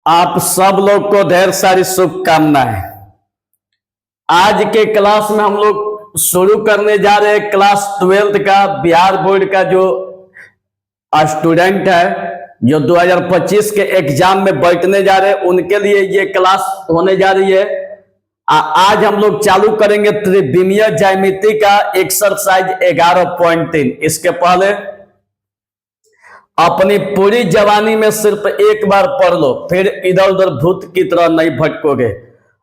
आप सब लोग को ढेर सारी शुभकामनाएं। आज के क्लास में हम लोग शुरू करने जा रहे हैं क्लास 12th का बिहार बोर्ड का जो स्टूडेंट है जो 2025 के एग्जाम में बैठने जा रहे हैं उनके लिए ये क्लास होने जा रही है। आज हम लोग चालू करेंगे त्रिविमीय ज्यामिति का एक्सरसाइज 11.3। इसके पहले अपनी पूरी जवानी में सिर्फ एक बार पढ़ लो, फिर इधर उधर भूत की तरह नहीं भटकोगे।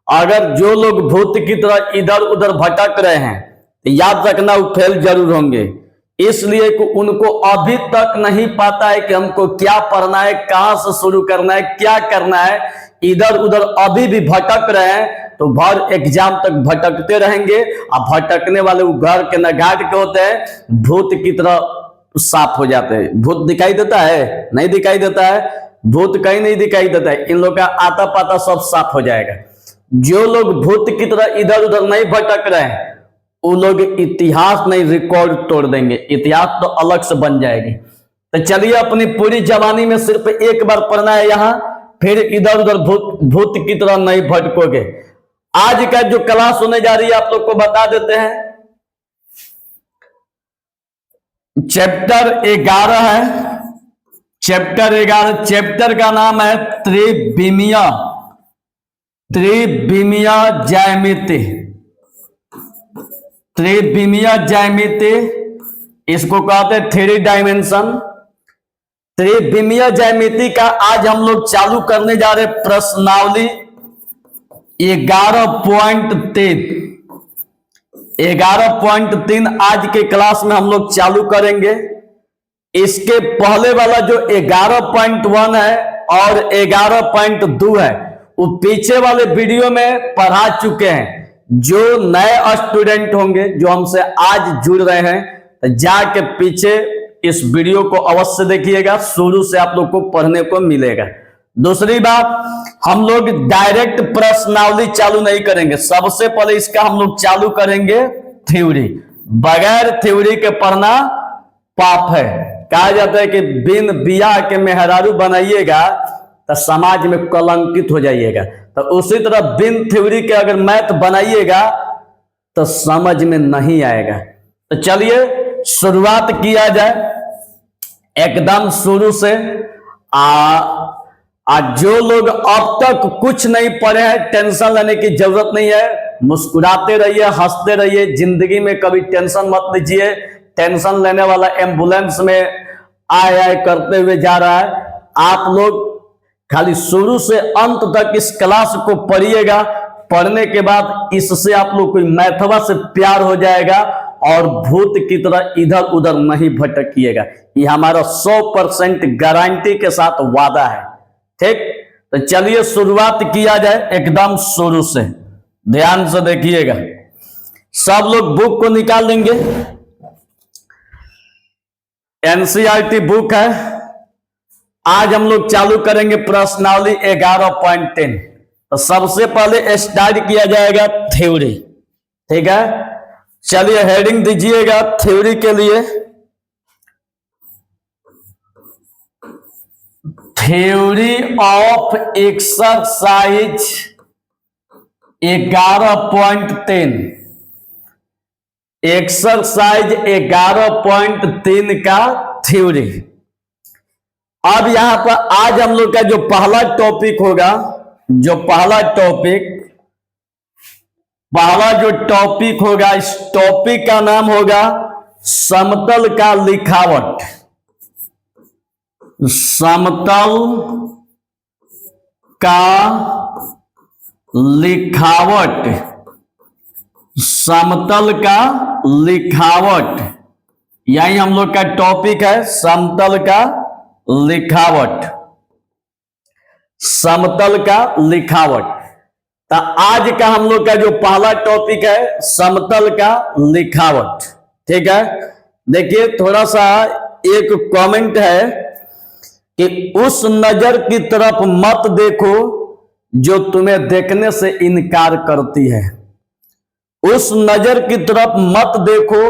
अगर जो लोग भूत की तरह इधर उधर भटक रहे हैं तो याद रखना वो फेल जरूर होंगे, इसलिए कि उनको अभी तक नहीं पता है कि हमको क्या पढ़ना है, कहां से शुरू करना है, क्या करना है। इधर उधर अभी भी भटक रहे हैं तो भर एग्जाम तक भटकते रहेंगे। अब भटकने वाले वो घर के न घाट के होते हैं, भूत की तरह साफ हो जाते हैं। भूत दिखाई देता है? नहीं दिखाई देता है, भूत कहीं नहीं दिखाई देता है। इन लोग का आता पाता सब साफ हो जाएगा। जो लोग भूत की तरह इधर उधर नहीं भटक रहे हैं वो लोग इतिहास नहीं रिकॉर्ड तोड़ देंगे, इतिहास तो अलग से बन जाएगी। तो चलिए अपनी पूरी जवानी में सिर्फ एक बार पढ़ना है यहाँ, फिर इधर उधर भूत की तरह नहीं भटकोगे। आज का जो क्लास होने जा रही है आप लोग को बता देते हैं। चैप्टर 11 है, चैप्टर 11, चैप्टर का नाम है त्रिविमीय ज्यामिति। त्रिविमीय ज्यामिति इसको कहते हैं 3 डायमेंशन। त्रिविमीय ज्यामिति का आज हम लोग चालू करने जा रहे प्रश्नावली 11.3। 11.3 आज के क्लास में हम लोग चालू करेंगे। इसके पहले वाला जो 11.1 है और 11.2 है वो पीछे वाले वीडियो में पढ़ा चुके हैं। जो नए स्टूडेंट होंगे जो हमसे आज जुड़ रहे हैं तो जाके पीछे इस वीडियो को अवश्य देखिएगा, शुरू से आप लोग को पढ़ने को मिलेगा। दूसरी बात, हम लोग डायरेक्ट प्रश्नावली चालू नहीं करेंगे, सबसे पहले इसका हम लोग चालू करेंगे थ्योरी। बगैर थ्योरी के पढ़ना पाप है। कहा जाता है कि बिन बिया के मेहरारू बनाइएगा तो समाज में कलंकित हो जाइएगा। तो उसी तरह बिन थ्योरी के अगर मैथ बनाइएगा तो समझ में नहीं आएगा। तो चलिए शुरुआत किया जाए एकदम शुरू से। जो लोग अब तक कुछ नहीं पढ़े हैं टेंशन लेने की जरूरत नहीं है, मुस्कुराते रहिए, हंसते रहिए। जिंदगी में कभी टेंशन मत लीजिए। टेंशन लेने वाला एम्बुलेंस में आए करते हुए जा रहा है। आप लोग खाली शुरू से अंत तक इस क्लास को पढ़िएगा। पढ़ने के बाद इससे आप लोग को मैथवा से प्यार हो जाएगा और भूत की तरह इधर उधर नहीं भटकिएगा। ये हमारा 100% गारंटी के साथ वादा है। ठीक, तो चलिए शुरुआत किया जाए एकदम शुरू से। ध्यान से देखिएगा, सब लोग बुक को निकाल लेंगे। एनसीईआरटी बुक है। आज हम लोग चालू करेंगे प्रश्नावली 11.10। तो सबसे पहले स्टार्ट किया जाएगा थ्योरी। ठीक है, चलिए हेडिंग दीजिएगा थ्योरी के लिए। Theory of exercise 11.10। एक्सरसाइज 11.3 का थ्योरी। अब यहां पर आज हम लोग का जो पहला टॉपिक होगा, जो पहला जो टॉपिक होगा, इस टॉपिक का नाम होगा समतल का लिखावट। समतल का लिखावट, समतल का लिखावट, यही हम लोग का टॉपिक है। समतल का लिखावट, समतल का लिखावट। तो आज का हम लोग का जो पहला टॉपिक है समतल का लिखावट। ठीक है, देखिए थोड़ा सा एक कमेंट है कि उस नजर की तरफ मत देखो जो तुम्हें देखने से इनकार करती है। उस नजर की तरफ मत देखो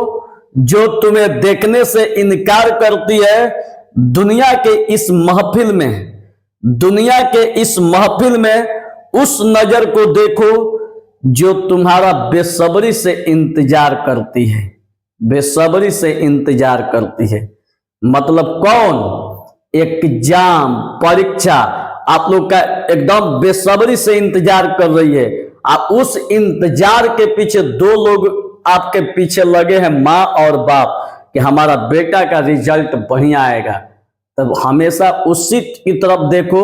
जो तुम्हें देखने से इनकार करती है। दुनिया के इस महफिल में दुनिया के इस महफिल में उस नजर को देखो जो तुम्हारा बेसब्री से इंतजार करती है, बेसब्री से इंतजार करती है। मतलब कौन? एग्जाम, परीक्षा आप लोग का एकदम बेसब्री से इंतजार कर रही है। आप उस इंतजार के पीछे दो लोग आपके पीछे लगे हैं, माँ और बाप, कि हमारा बेटा का रिजल्ट बढ़िया आएगा। तब हमेशा उसी की तरफ देखो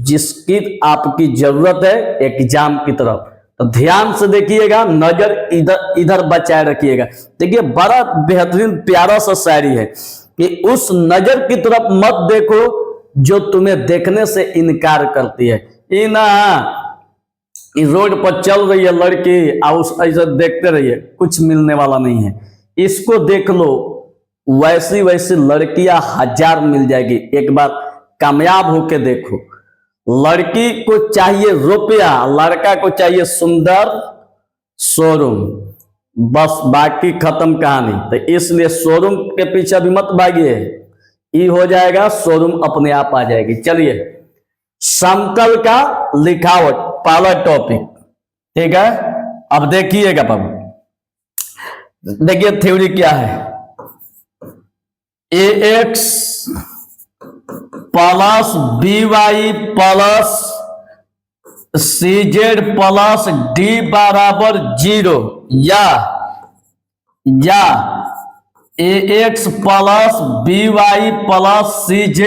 जिसकी आपकी जरूरत है, एग्जाम की तरफ। तो ध्यान से देखिएगा, नजर इधर इधर बचाए रखिएगा। देखिए बड़ा बेहतरीन प्यारा सा शायरी है कि उस नजर की तरफ मत देखो जो तुम्हें देखने से इनकार करती है। रोड पर चल रही है लड़की, उस ऐसा देखते रहिए, कुछ मिलने वाला नहीं है। इसको देख लो, वैसी वैसी लड़कियां हजार मिल जाएगी। एक बार कामयाब होके देखो। लड़की को चाहिए रुपया, लड़का को चाहिए सुंदर शोरूम, बस बाकी खत्म कहानी। तो इसलिए शोरूम के पीछे भी मत भागिए, ये हो जाएगा, शोरूम अपने आप आ जाएगी। चलिए, समतल का लिखावट पहला टॉपिक, ठीक है। अब देखिएगा बाबू, देखिए थ्योरी क्या है। ax plus by plus cz plus d बराबर 0 या ax plus by plus cz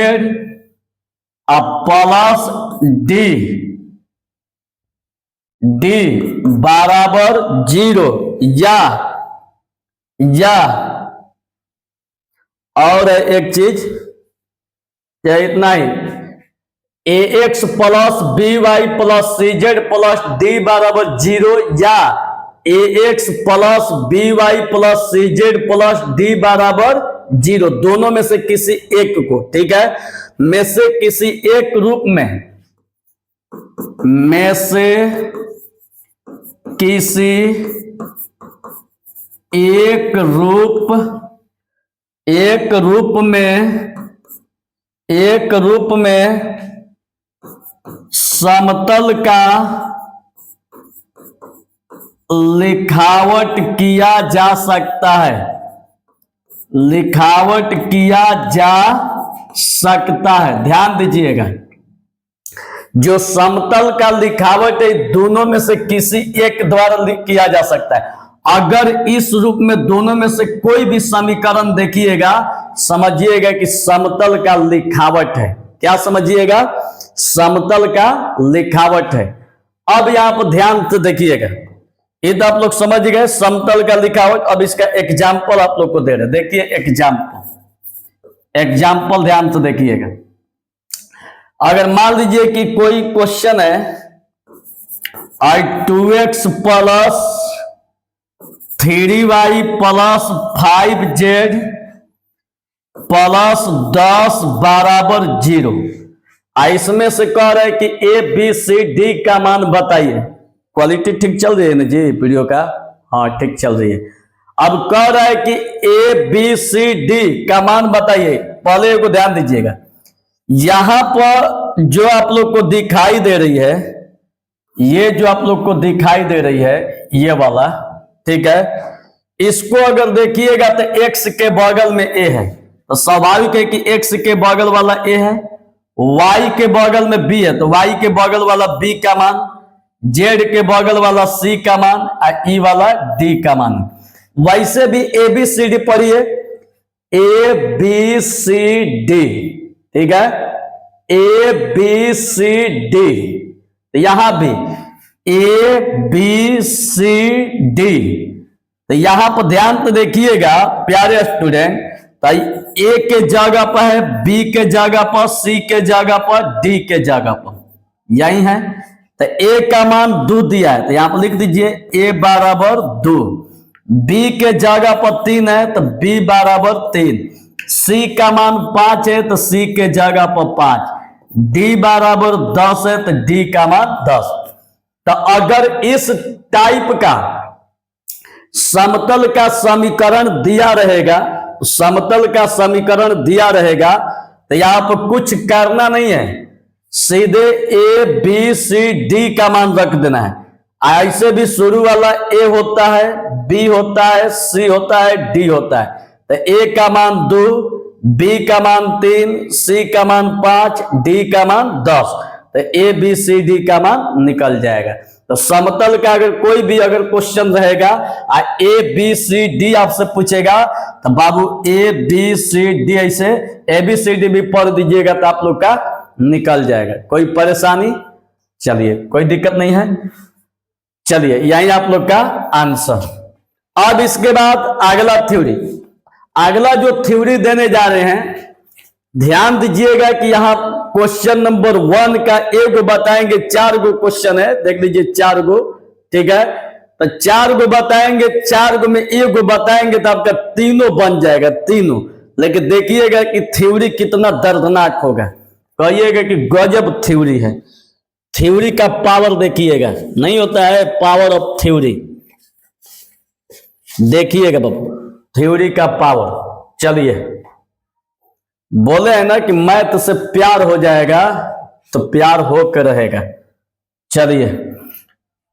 plus d बराबर 0 या और एक चीज, क्या इतना ही, ax plus by plus cz plus d बराबर 0 या ax plus by plus cz plus d बराबर 0, दोनों में से किसी एक को, ठीक है, में से किसी एक रूप में से किसी एक रूप में समतल का लिखावट किया जा सकता है, लिखावट किया जा सकता है। ध्यान दीजिएगा, जो समतल का लिखावट है दोनों में से किसी एक द्वारा किया जा सकता है। अगर इस रूप में दोनों में से कोई भी समीकरण देखिएगा, समझिएगा कि समतल का लिखावट है। क्या समझिएगा? समतल का लिखावट है। अब यहां पर ध्यान से देखिएगा, ये तो आप लोग समझ गए समतल का लिखावट। अब इसका एग्जाम्पल आप लोग को दे रहे, देखिए एग्जाम्पल ध्यान से देखिएगा। अगर मान लीजिए कि कोई क्वेश्चन है, 2x plus 3y plus 5z plus 10 बराबर 0। इसमें से कह रहे हैं कि ए बी सी डी का मान बताइए। क्वालिटी ठीक चल रही है ना जी वीडियो का? हाँ ठीक चल रही है। अब कह रहा है कि ए बी सी डी का मान बताइए। पहले को ध्यान दीजिएगा, यहां पर जो आप लोग को दिखाई दे रही है, ये जो आप लोग को दिखाई दे रही है ये वाला, ठीक है, इसको अगर देखिएगा तो x के बगल में a है, तो स्वाभाविक है कि x के बगल वाला a है, y के बगल में b है तो y के बगल वाला b का मान, z के बगल वाला c का मान और e वाला d का मान। वैसे भी a b c d पढ़िए, a b c d, ठीक है, a b c d, यहां भी a b c d। तो यहां पर ध्यान तो देखिएगा प्यारे स्टूडेंट, तो ए के जगह पर है, बी के जगह पर, सी के जगह पर, डी के जगह पर, यही है। तो ए का मान 2 दिया है तो यहां पर लिख दीजिए ए बराबर 2, बी के जगह पर 3 है तो बी बराबर 3, सी का मान 5 है तो सी के जगह पर 5, डी बराबर 10 है तो डी का मान 10। तो अगर इस टाइप का समतल का समीकरण दिया रहेगा, समतल का समीकरण दिया रहेगा तो यहां पर कुछ करना नहीं है, सीधे ए बी सी डी का मान रख देना है। ऐसे भी शुरू वाला ए होता है, बी होता है, सी होता है, डी होता है। तो ए का मान 2, बी का मान 3, सी का मान 5, डी का मान 10। तो ए बी सी डी का मान निकल जाएगा। तो समतल का अगर कोई भी अगर क्वेश्चन रहेगा ए बी सी डी आपसे पूछेगा तो बाबू ए बी सी डी ऐसे ए बी सी डी भी पढ़ दीजिएगा तो आप लोग का निकल जाएगा। कोई परेशानी? चलिए कोई दिक्कत नहीं है। चलिए यही आप लोग का आंसर। अब इसके बाद अगला थ्योरी, अगला जो थ्योरी देने जा रहे हैं, ध्यान दीजिएगा कि यहां क्वेश्चन नंबर 1 का एक गो बताएंगे, 4 गो क्वेश्चन है, देख लीजिए 4 गो, ठीक है। तो 4 गो बताएंगे, 4 गो में एक गो बताएंगे तो आपका तीनों बन जाएगा, तीनों। लेकिन देखिएगा कि थ्योरी कितना दर्दनाक होगा, कहिएगा कि गजब थ्योरी है। थ्योरी का पावर देखिएगा, नहीं होता है पावर ऑफ थ्योरी, देखिएगा बाबू थ्योरी का पावर। चलिए, बोले हैं ना कि मैथ से प्यार हो जाएगा तो प्यार होकर रहेगा। चलिए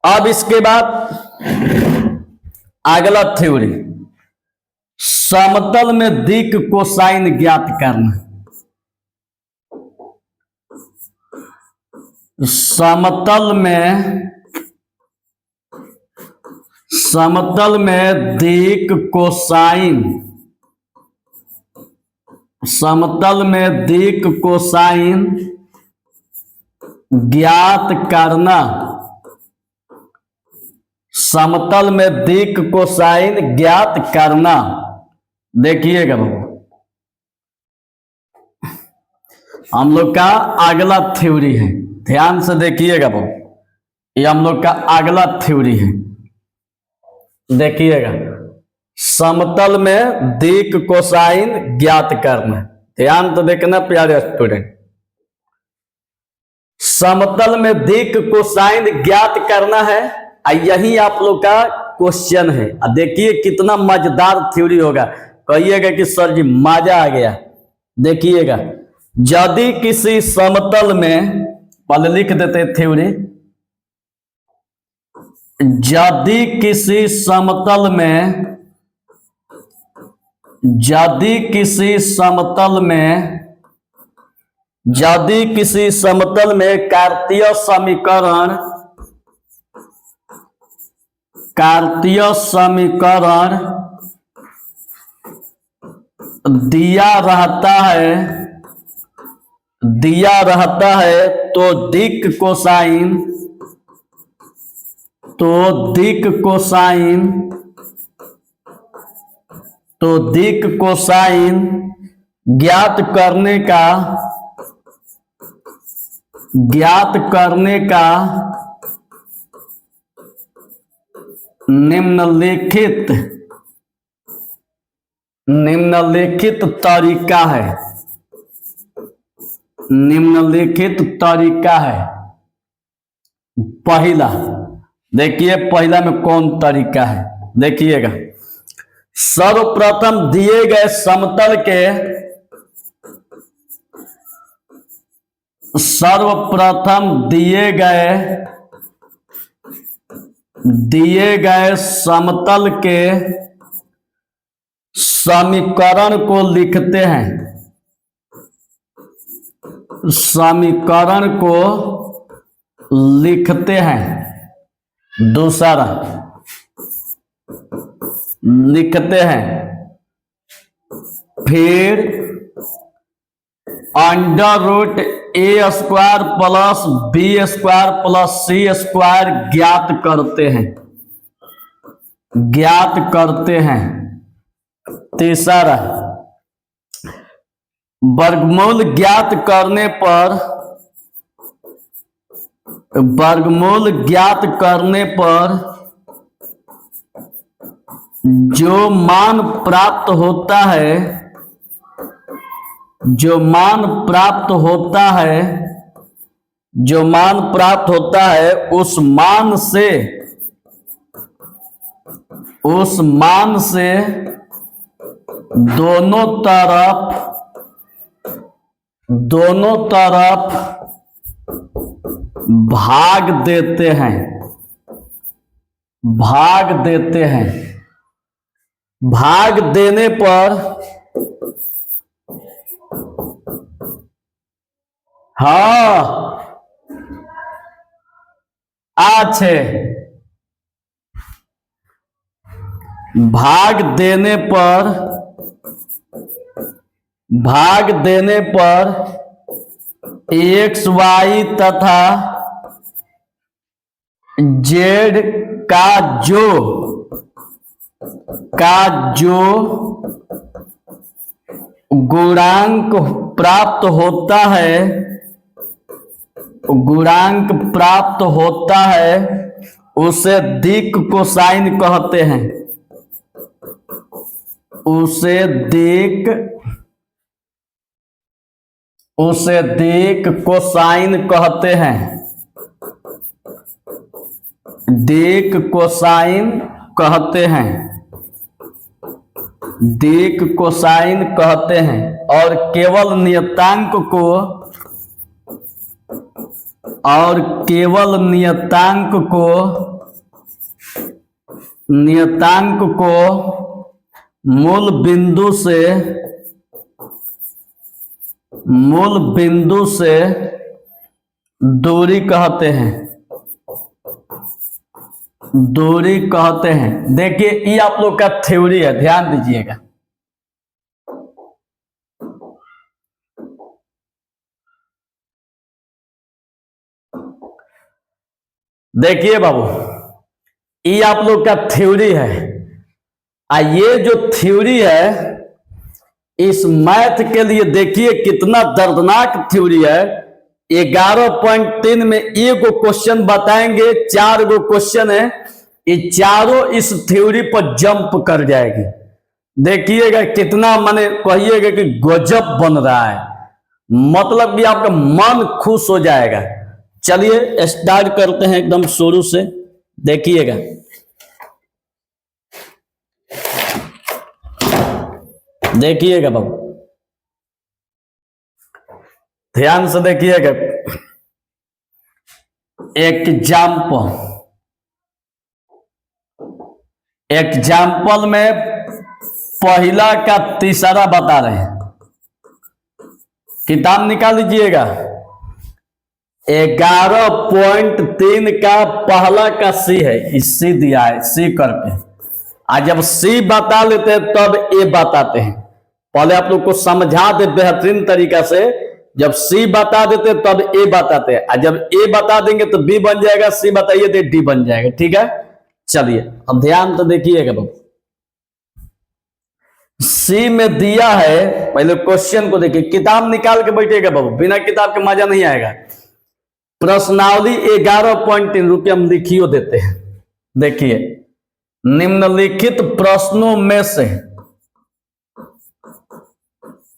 अब इसके बाद अगला थ्योरी, समतल में दिक् कोसाइन ज्ञात करना। समतल में दिक् कोसाइन, समतल में दिक् कोसाइन ज्ञात करना। समतल में दिक् कोसाइन ज्ञात करना। देखिएगा बाबू, हम लोग का अगला थ्योरी है, ध्यान से देखिएगा बाबू, ये हम लोग का अगला थ्योरी है। देखिएगा, समतल में दिक् कोसाइन ज्ञात करना। ध्यान तो देखना प्यारे स्टूडेंट, समतल में दिक् कोसाइन ज्ञात करना है, यही आप लोग का क्वेश्चन है। देखिए कितना मजेदार थ्योरी होगा, कहिएगा कि सर जी मजा आ गया। देखिएगा, यदि किसी समतल में, पहले लिख देते थ्योरी, यदि किसी समतल में, यदि किसी समतल में, यदि किसी समतल में कार्तीय समीकरण, कार्तीय समीकरण दिया रहता है, दिया रहता है तो दिक् कोसाइन, तो दिक् कोसाइन, तो दिक् कोसाइन ज्ञात करने का, ज्ञात करने का निम्नलिखित, निम्नलिखित तरीका है, निम्नलिखित तरीका है। पहला, देखिए पहला में कौन तरीका है, देखिएगा। सर्वप्रथम दिए गए समतल के, सर्वप्रथम दिए गए समतल के समीकरण को लिखते हैं, समीकरण को लिखते हैं। दूसरा लिखते हैं, फिर under root A square plus B square plus C square ज्ञात करते हैं, ज्ञात करते हैं। तीसरा, वर्गमूल ज्ञात करने पर, वर्गमूल ज्ञात करने पर जो मान प्राप्त होता है, जो मान प्राप्त होता है, जो मान प्राप्त होता है उस मान से, उस मान से दोनों तरफ, दोनों तरफ भाग देते हैं, भाग देते हैं। भाग देने पर हाँ अच्छे, भाग देने पर, भाग देने पर एक्स वाई तथा जेड का जो गुणांक प्राप्त होता है, गुणांक प्राप्त होता है उसे दिक् कोसाइन कहते हैं, उसे दिक् कोसाइन कहते हैं, दिक् कोसाइन कहते हैं, दिक् कोसाइन कहते हैं। और केवल नियतांक को, और केवल नियतांक को मूल बिंदु से दूरी कहते हैं, दूरी कहते हैं। देखिए ये आप लोग का थ्योरी है, ध्यान दीजिएगा। देखिए बाबू, ये आप लोग का थ्योरी है। ये जो थ्योरी है इस मैथ के लिए देखिए कितना दर्दनाक थ्योरी है। 11.3 में एक क्वेश्चन बताएंगे, 4 गो क्वेश्चन है, ये चारों इस थ्योरी पर जंप कर जाएगी। देखिएगा कितना, माने कहिएगा कि गजब बन रहा है, मतलब कि आपका मन खुश हो जाएगा। चलिए स्टार्ट करते हैं एकदम शुरू से, देखिएगा। देखिएगा बाबू, ध्यान से देखिएगा। एग्जाम्पल में पहला का तीसरा बता रहे हैं, किताब निकाल लीजिएगा। 11.3 का पहला का सी है, इस सी दिया है, सी करके। आज जब सी बता लेते हैं तब ए बताते हैं। पहले आप लोग को समझा दे बेहतरीन तरीका से, जब सी बता देते तब ए बताते हैं। जब ए बता देंगे तो बी बन जाएगा, सी बताइए तो डी बन जाएगा। ठीक है, चलिए अब ध्यान तो देखिएगा बाबू। सी में दिया है, पहले क्वेश्चन को देखिए, किताब निकाल के बैठिएगा बाबू, बिना किताब के मजा नहीं आएगा। प्रश्नावली 11.3 रुपये हम लिखियो देते हैं। देखिए, निम्नलिखित प्रश्नों में से,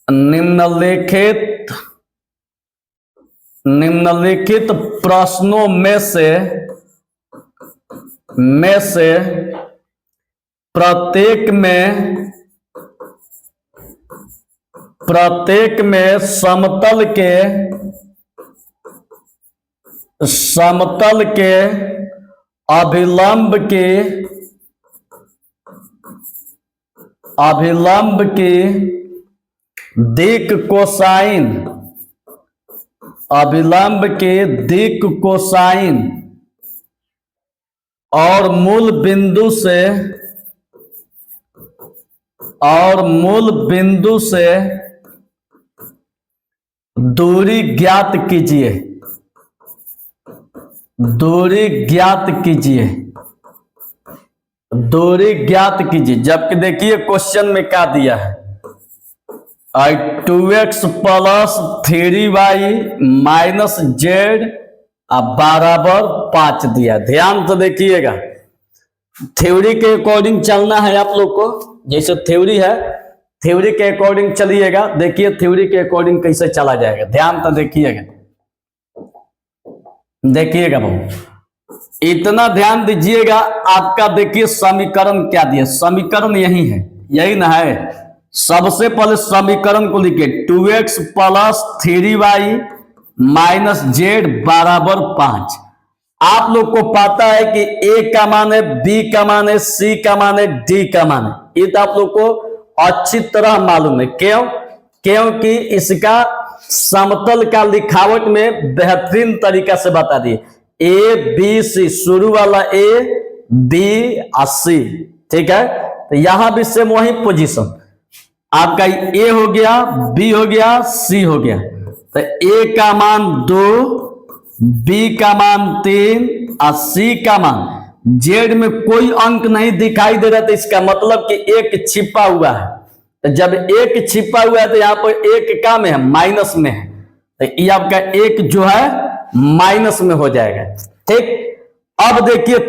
निम्नलिखित प्रश्नों में से प्रत्येक में समतल के अभिलंब की दिक् कोसाइन, अभिलंब के दिक् कोसाइन और मूल बिंदु से दूरी ज्ञात कीजिए, दूरी ज्ञात कीजिए, दूरी ज्ञात कीजिए। जबकि देखिए क्वेश्चन में क्या दिया है, 2x plus 3y minus Z बराबर 5 दिया। ध्यान से देखिएगा, थ्योरी के अकॉर्डिंग चलना है आप लोग को। जैसे थ्योरी है, थ्योरी के अकॉर्डिंग चलिएगा। देखिए थ्योरी के अकॉर्डिंग कैसे चला जाएगा, ध्यान तो देखिएगा। देखिएगा बाबू, इतना ध्यान दीजिएगा। आपका देखिए समीकरण क्या दिया, समीकरण यही है, यही ना है। सबसे पहले समीकरण को लिखिए, 2x plus 3y minus Z बराबर 5। आप लोग को पता है कि ए का मान है, बी का मान है, सी का मान है, डी का मान है। ये तो आप लोग को अच्छी तरह मालूम है। क्यों? क्योंकि इसका समतल का लिखावट में बेहतरीन तरीका से बता दिए। ए बी सी, शुरू वाला ए बी और सी, ठीक है। तो यहां भी सेम वही पोजीशन, आपका ए हो गया, बी हो गया, सी हो गया। तो ए का मान 2, बी का मान 3 और सी का मान, जेड में कोई अंक नहीं दिखाई दे रहा, तो इसका मतलब कि एक छिपा हुआ है। तो जब एक छिपा हुआ है तो यहाँ पर एक का में है, माइनस में है, तो ये आपका एक जो है माइनस में हो जाएगा, ठीक। अब देखिए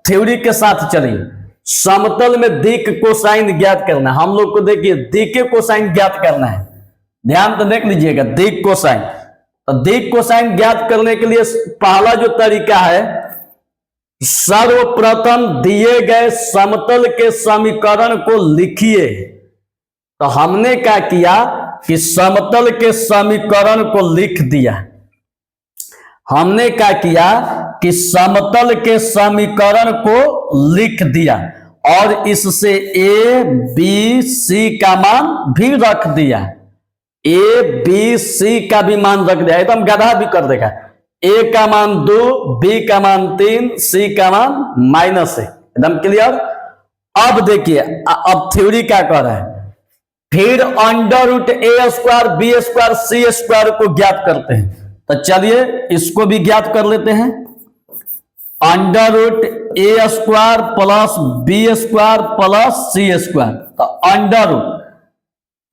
थ्योरी के साथ चलिए। समतल में दिक कोसाइन ज्ञात करना, हम लोग को देखिए दिक कोसाइन ज्ञात करना है। ध्यान तो देख लीजिएगा, दिक कोसाइन। तो दिक कोसाइन ज्ञात करने के लिए पहला जो तरीका है, सर्वप्रथम दिए गए समतल के समीकरण को लिखिए। तो हमने क्या किया कि समतल के समीकरण को लिख दिया। हमने क्या किया कि समतल के समीकरण को लिख दिया और इससे ए बी सी का मान भी रख दिया। ए बी सी का भी मान रख दिया, एकदम गधा भी कर देगा। ए का मान 2, बी का मान 3, सी का मान माइनस है, एकदम क्लियर। अब देखिए, अब थ्योरी क्या कर रहा है, फिर under root A square B square C square को ज्ञात करते हैं। तो चलिए इसको भी ज्ञात कर लेते हैं। Under root A square plus B square plus C square. तो अंडर रूट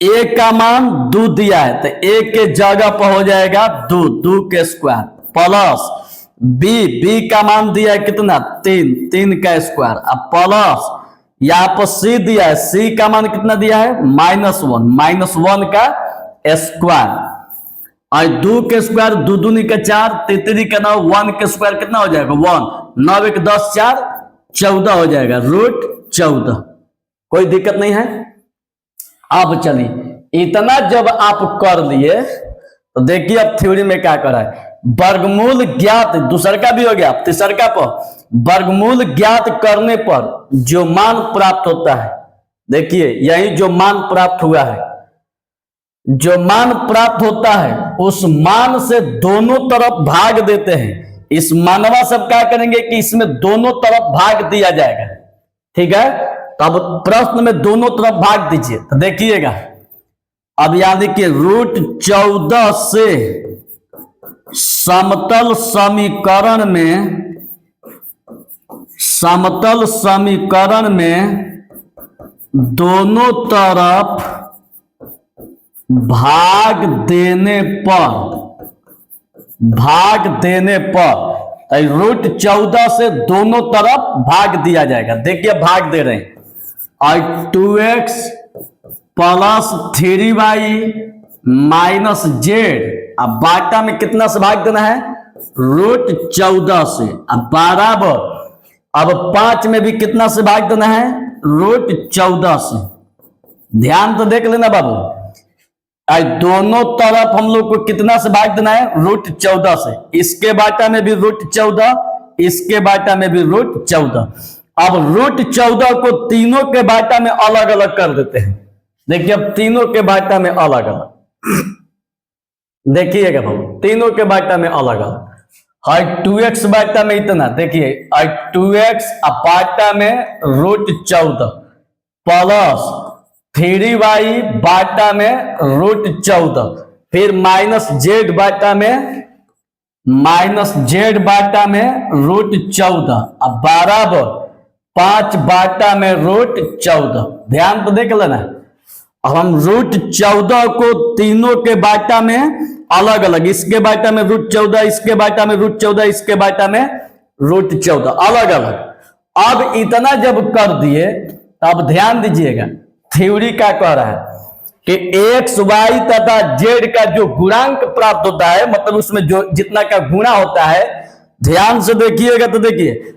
ए का मान 2 दिया है, तो ए के जगह पर हो जाएगा 2 के स्क्वायर, प्लस बी का मान दिया है कितना, 3 का स्क्वायर, अब प्लस यहां पर सी दिया है, सी का मान कितना दिया है, -1 का स्क्वायर, और 2 के स्क्वायर 2 दूनी का 4, 3 का 9, 1 के स्क्वायर कितना हो जाएगा 1, 9 1 10 4 14 हो जाएगा, √14। कोई दिक्कत नहीं है। अब चलिए इतना जब आप कर लिए तो देखिए अब थ्योरी में क्या करा है, वर्गमूल ज्ञात, दूसर का भी हो गया, तीसर का पर वर्गमूल ज्ञात करने पर जो मान प्राप्त होता है, देखिए यही जो मान प्राप्त हुआ है, जो मान प्राप्त होता है उस मान से दोनों तरफ भाग देते हैं। इस मानवा सब क्या करेंगे कि इसमें दोनों तरफ भाग दिया जाएगा, ठीक है। तो अब प्रश्न में दोनों तरफ भाग दीजिए, तो देखिएगा अब यहां देखिए √14 से समतल समीकरण में दोनों तरफ भाग देने पर √14 से दोनों तरफ भाग दिया जाएगा। देखिए भाग दे रहे हैं, और 2x plus 3y minus Z, अब बाटा में कितना से भाग देना है, √14 से, अब बराबर, अब 5 में भी कितना से भाग देना है, √14 से। ध्यान तो देख लेना बाबू, दोनों तरफ हम लोग को कितना से भाग देना है, √14 से। इसके बाटा में भी √14, इसके बाटा में भी √14। अब √14 को तीनों के बाटा में अलग अलग कर देते हैं। देखिए अब तीनों के बाटा में अलग अलग देखिएगा भाई, तीनों के बाटा में अलग अलग, हर 2x बाटा में इतना, देखिए 2x बाटा में √14 प्लस 3y बाटा में √14, फिर -z बाटा में √14, अब बराबर 5 बाटा में √14। ध्यान तो देख लेना। अब हम √14 को तीनों के बाटा में अलग अलग, इसके बाटा में √14, इसके बाटा में √14, इसके बाटा में √14 अलग अलग। अब इतना जब कर दिए तब ध्यान दीजिएगा, थ्योरी क्या कह रहा है कि x, y तथा z का जो गुणांक प्राप्त होता है, मतलब उसमें जो जितना का गुणा होता है, ध्यान से देखिएगा तो देखिए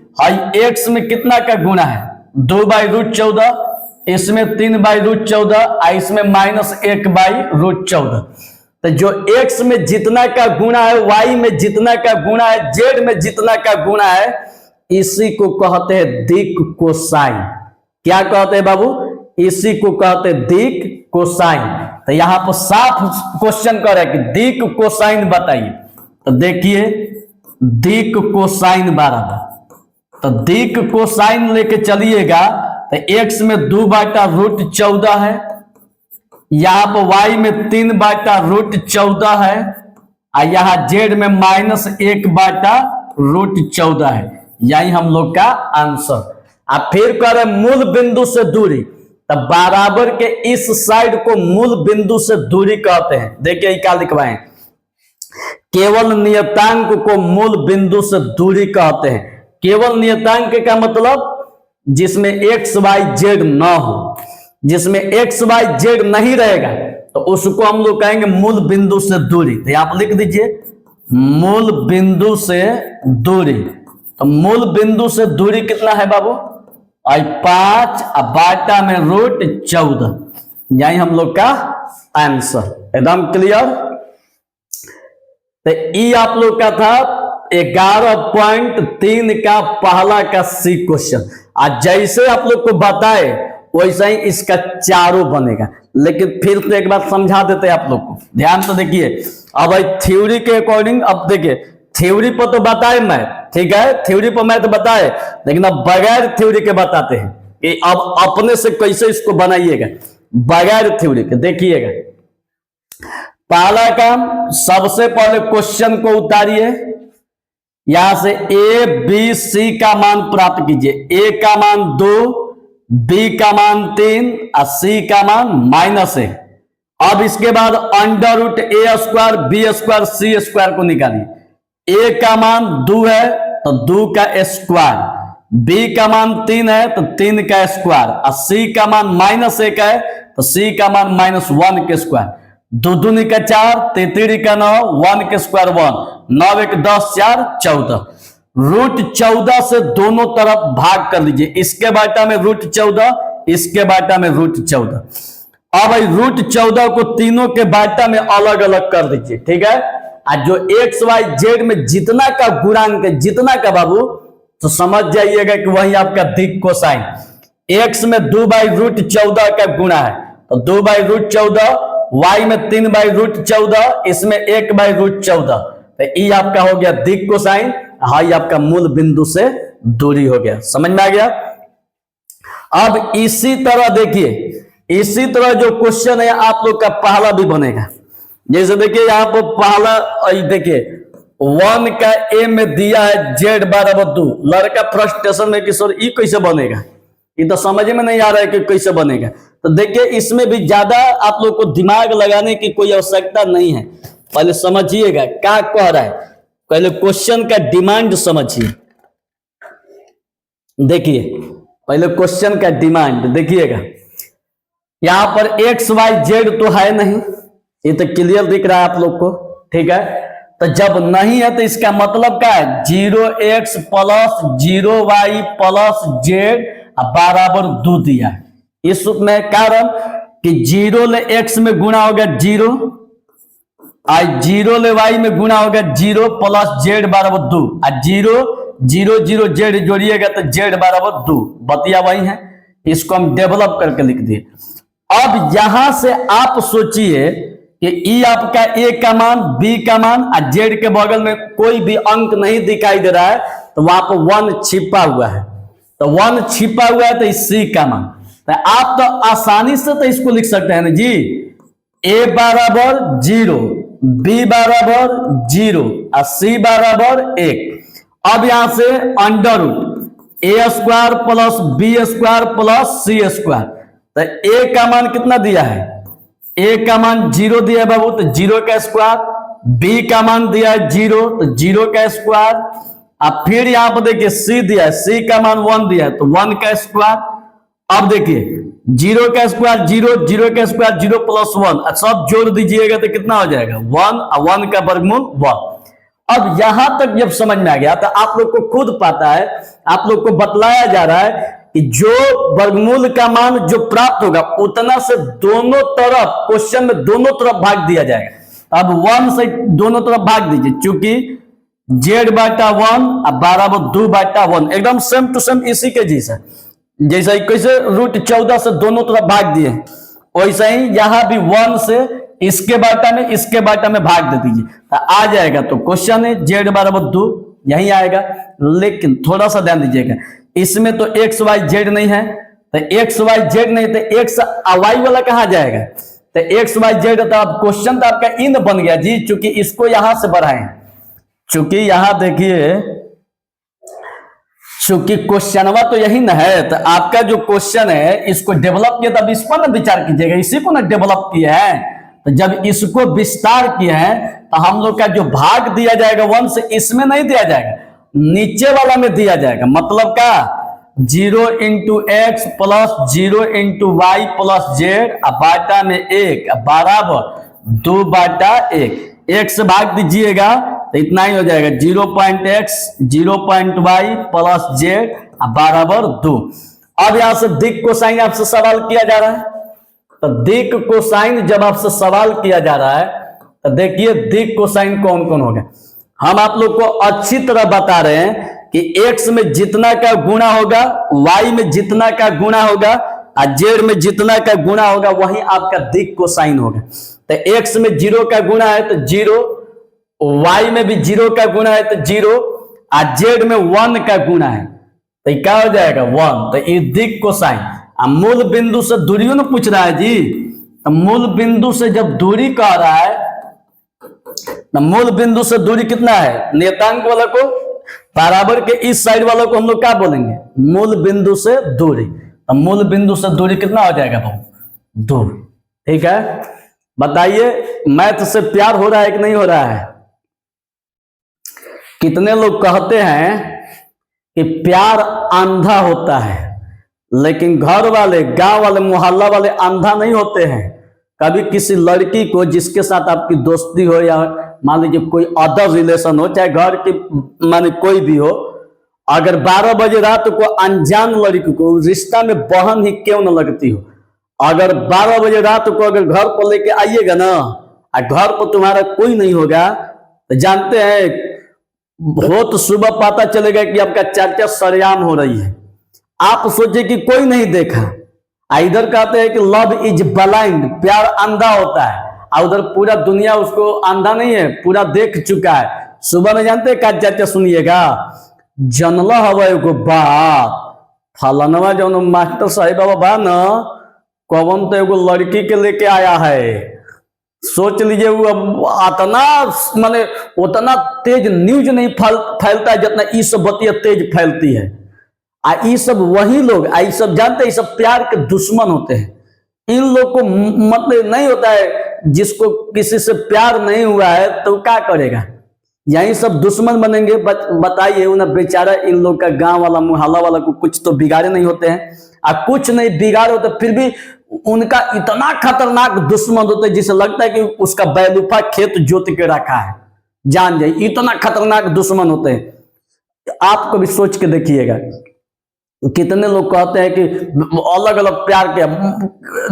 x में कितना का गुणा है, 2/√14, इसमें 3/√14, इसमें -1/√14। तो जो x में जितना का गुणा है, y में जितना का गुणा है, z में जितना का गुणा है, इसी को कहते हैं दिक कोसाइन। क्या कहते हैं बाबू? इसी को कहते हैं दिक कोसाइन। तो यहां पर साफ क्वेश्चन कर रहा है कि दिक कोसाइन बताइए। तो देखिए दिक कोसाइन बराबर, तो दिक कोसाइन लेके चलिएगा तो x में 2/√14 है, यहां पर y में 3/√14 है, और यहां z में -1/√14 है। यही हम लोग का आंसर। अब फिर कह रहे मूल बिंदु से दूरी, तो बराबर के इस साइड को मूल बिंदु से दूरी कहते हैं। देखिए क्या लिखवाएं, केवल नियतांक को मूल बिंदु से दूरी कहते हैं। केवल नियतांक का मतलब जिसमें x y z न हो, जिसमें x y z नहीं रहेगा तो उसको हम लोग कहेंगे मूल बिंदु से दूरी। तो आप लिख दीजिए मूल बिंदु से दूरी। तो मूल बिंदु से दूरी कितना है बाबू? 5 बाटा में √14। यही हम लोग का आंसर। एकदम क्लियर। तो ई आप लोग का था 11.3 का पहला का सी क्वेश्चन। आज जैसे आप लोग को बताए वैसा ही इसका चारों बनेगा, लेकिन फिर से एक बार समझा देते हैं आप लोग को। ध्यान से देखिए। अब भाई थ्योरी के अकॉर्डिंग, अब देखिए थ्योरी पर तो बताए मैथ, ठीक है, थ्योरी पर मैथ बताए, लेकिन अब बगैर थ्योरी के बताते हैं कि अब अपने से कैसे इसको बनाइएगा बगैर थ्योरी के। देखिएगा पहला काम, सबसे पहले क्वेश्चन को उतारिए, यहां से ए बी सी का मान प्राप्त कीजिए। ए का मान 2, बी का मान 3 और सी का मान -1। अब इसके बाद √a² b² c² को निकालिए। ए का मान 2 है तो 2 का स्क्वायर, बी का मान 3 है तो 3 का स्क्वायर, और सी का मान -1 है तो सी का मान -1 के स्क्वायर। 2 दूनी का 4, 3 का 9, 1 के स्क्वायर 1, 9 1 10 4 14। √14 से दोनों तरफ भाग कर लीजिए। इसके बाटा में √14, इसके बाटा में √14। अब भाई √14 को तीनों के बाटा में अलग अलग कर दीजिए, ठीक है। और जो x y z में जितना का गुणांक है, जितना का बाबू, तो समझ जाइएगा कि वही आपका दिक कोसाइन। x में 2/√14 का गुणा है तो 2/√14, y में 3/√14, इसमें 1/√14। तो ये आपका हो गया दिक कोसाइन। हाँ, ये आपका मूल बिंदु से दूरी हो गया। समझ में आ गया। अब इसी तरह देखिए, इसी तरह जो क्वेश्चन है आप लोग का पहला भी बनेगा। जैसे देखिए यहाँ पर पहला देखिए 1 का ए में दिया है z = 2। लड़का फ्रस्ट्रेशन में कि सर ये कैसे बनेगा, ये तो समझ में नहीं आ रहा है कि कैसे बनेगा। तो देखिए इसमें भी ज्यादा आप लोग को दिमाग लगाने की कोई आवश्यकता नहीं है। पहले समझिएगा क्या कह रहा है, पहले क्वेश्चन का डिमांड समझिए। देखिए पहले क्वेश्चन का डिमांड देखिएगा। यहां पर x y z तो है नहीं, ये तो क्लियर दिख रहा है आप लोग को, ठीक है। तो जब नहीं है तो इसका मतलब क्या है, 0x + 0y + z = 2 दिया है। इस में कारण कि 0 ले x में गुणा होगा 0, और 0 ले y में गुणा होगा 0 + z = 2, और 0 0 0 z जोड़िएगा तो z = 2। बतिया वही है, इसको हम डेवलप करके लिख दिए। अब यहां से आप सोचिए कि ई आपका ए का मान, बी का मान, और जेड के बगल में कोई भी अंक नहीं दिखाई दे रहा है तो वहां पर 1 छिपा हुआ है। तो 1 छिपा हुआ है तो सी का मान। तो आप तो आसानी से तो इसको लिख सकते हैं ना जी, a = 0, b = 0 और c = 1। अब यहां से √a² + b² + c²। तो a का मान कितना दिया है, a का मान 0 दिया है बाबू, तो 0 का स्क्वायर, b का मान दिया है 0 तो 0 का स्क्वायर, अब फिर यहां पर देखिए c दिया है, c का मान 1 दिया है तो 1 का स्क्वायर। अब देखिए 0 का स्क्वायर 0, 0 का स्क्वायर 0 + 1, सब जोड़ दीजिएगा तो कितना हो जाएगा 1, और 1 का वर्गमूल 1। अब यहां तक जब समझ में आ गया तो आप लोग को खुद पता है, आप लोग को बतलाया जा रहा है कि जो वर्गमूल का मान जो प्राप्त होगा उतना से दोनों तरफ, क्वेश्चन में दोनों तरफ भाग दिया जाएगा। अब 1 से दोनों तरफ भाग दीजिए, चूंकि z/1 और बराबर 2/1 एकदम सेम टू सेम इसी के जैसा। जैसे कैसे √14 से दोनों तरफ भाग दिए, वैसे ही यहां भी 1 से इसके बाटा में भाग दे दीजिए तो आ जाएगा। तो क्वेश्चन है z/2 यही आएगा। लेकिन थोड़ा सा ध्यान दीजिएगा, इसमें तो x y z नहीं है, तो x y z नहीं तो x y वाला कहां जाएगा, तो x y z। तो अब क्वेश्चन तो आपका इन बन गया जी, चूंकि इसको यहां से बढ़ाएं, चूंकि यहां देखिए, चूंकि क्वेश्चनवा तो यही ना है, तो आपका जो क्वेश्चन है इसको डेवलप किया, तब इस पर ना विचार कीजिएगा, इसी को ना डेवलप किया है। तो जब इसको विस्तार किया है तो हम लोग का जो भाग दिया जाएगा 1 से, इसमें नहीं दिया जाएगा, नीचे वाला में दिया जाएगा। मतलब का 0 × x plus 0 × y plus z बाटा में 1 बराबर 2/1। 1 से भाग दीजिएगा तो इतना ही हो जाएगा, 0.x 0.y प्लस z बराबर 2। अब यहां से दिक कोसाइन आपसे सवाल किया जा रहा है, तो दिक कोसाइन जब आपसे सवाल किया जा रहा है तो देखिए दिक कोसाइन कौन कौन होगा। हम आप लोग को अच्छी तरह बता रहे हैं कि x में जितना का गुणा होगा, y में जितना का गुणा होगा और z में जितना का गुणा होगा वही आपका दिक कोसाइन होगा। तो x में 0 का गुणा है तो 0, y में भी 0 का गुणा है तो 0 और z में 1 का गुणा है तो क्या हो जाएगा 1। तो ये दिक कोसाइन। मूल बिंदु से दूरियों ने पूछ रहा है जी, तो मूल बिंदु से जब दूरी कह रहा है तो मूल बिंदु से दूरी कितना है, नियतांक वाला को बराबर के इस साइड वालों को हम लोग क्या बोलेंगे, मूल बिंदु से दूरी। तो मूल बिंदु से दूरी कितना हो जाएगा भाई 2। ठीक है, बताइए मैथ से प्यार हो रहा है कि नहीं हो रहा है। कितने लोग कहते हैं कि प्यार अंधा होता है, लेकिन घर वाले, गांव वाले, मोहल्ला वाले अंधा नहीं होते हैं। कभी किसी लड़की को जिसके साथ आपकी दोस्ती हो या मान लीजिए कोई अदर रिलेशन हो, चाहे घर की माने कोई भी हो, अगर 12 बजे रात को अनजान लड़की को रिश्ता में बहन ही क्यों न लगती हो, अगर 12 बजे रात को अगर घर पर लेके आइएगा ना और घर पर तुम्हारा कोई नहीं होगा तो जानते हैं हो तो सुबह पता चलेगा कि आपका चर्चा सरेआम हो रही है। आप सोचे कि कोई नहीं देखा, इधर कहते हैं कि लव इज ब्लाइंड, प्यार अंधा होता है, और उधर पूरा दुनिया उसको अंधा नहीं है, पूरा देख चुका है। सुबह में जानते हैं क्या चर्चा सुनिएगा, जनला हवा एगो बात, फलानवा जो मास्टर साहिब बाबा बा न कौन तो एगो लड़की के लेके आया है। सोच लीजिए वो इतना माने उतना तेज न्यूज नहीं फैलता है जितना ये सब बतिया तेज फैलती है। ये सब वही लोग, ये सब जानते हैं, ये सब प्यार के दुश्मन होते हैं। इन लोग को मतलब नहीं होता है, जिसको किसी से प्यार नहीं हुआ है तो क्या करेगा, यही सब दुश्मन बनेंगे। बताइए उन्हें बेचारा इन लोग का गांव वाला मोहल्ला वाला को कुछ तो बिगाड़े नहीं होते हैं, और कुछ नहीं बिगाड़े होते फिर भी उनका इतना खतरनाक दुश्मन होता है जिसे लगता है कि उसका बैलूफा खेत जोत के रखा है। जान जाइए इतना खतरनाक दुश्मन होते हैं। आप कभी सोच के देखिएगा, कितने लोग कहते हैं कि अलग अलग प्यार के